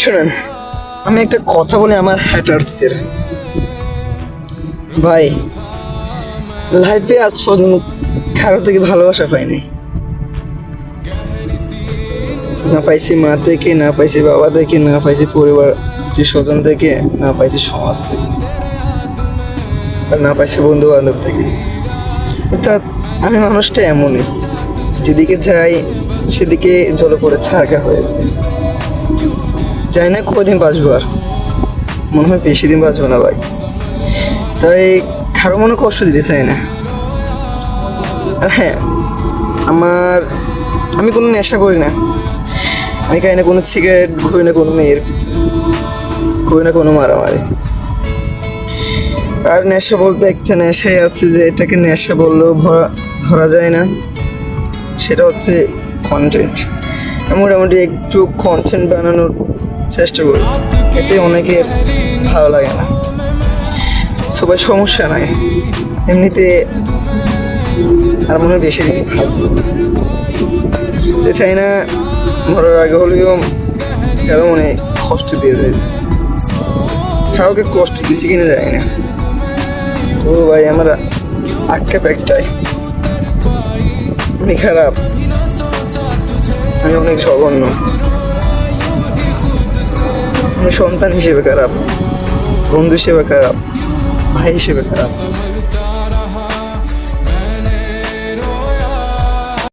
শুনেন, আমি একটা কথা বলি আমার হ্যাটার্সদের। ভাই, লাইফে আজ পর্যন্ত কারো থেকে ভালোবাসা পাইনি। না পাইছি মা থেকে, না পাইছি বাবা থেকে, না পাইছি পরিবার স্বজন থেকে, না পাইছি সমাজ থেকে, আর না পাইছি বন্ধু বান্ধব থেকে। অর্থাৎ আমি মানুষটা এমনই, যেদিকে যাই সেদিকে জল পড়ে ছাড়কা হয়ে যায়। জানি না কদিন বাঁচবো, আর মনে হয় বেশি দিন বাঁচবো না ভাই। তাই কারো মনে কষ্ট দিতে চাই না। আর হ্যাঁ, আমি কোনো নেশা করি না, আমি খাই না কোনো সিগারেট, ঘুরি না কোনো মেয়ের পিছু, করি না কোনো মারামারি। আর নেশা বলতে একটা নেশাই আছে, যে এটাকে নেশা বললেও ধরা যায় না, সেটা হচ্ছে কন্টেন্ট। মোটামুটি একটু কন্টেন্ট বানানোর চেষ্টা করি, এতে অনেকের ভালো লাগে না, সবাই সমস্যা নাই, এমনিতে আর মনে হয় বেশি দিন ভাজবো চাই না। মরার আগে হলেও কারো মনে কষ্ট দিয়ে যায়, কাউকে কষ্ট দিছি কিনা যায় না। তো ভাই, আমার আক্ষেপ একটাই, আমি খারাপ, আমি অনেক জঘন্য, আমি সন্তান হিসেবে খারাপ, বন্ধু হিসেবে খারাপ, ভাই হিসেবে খারাপ।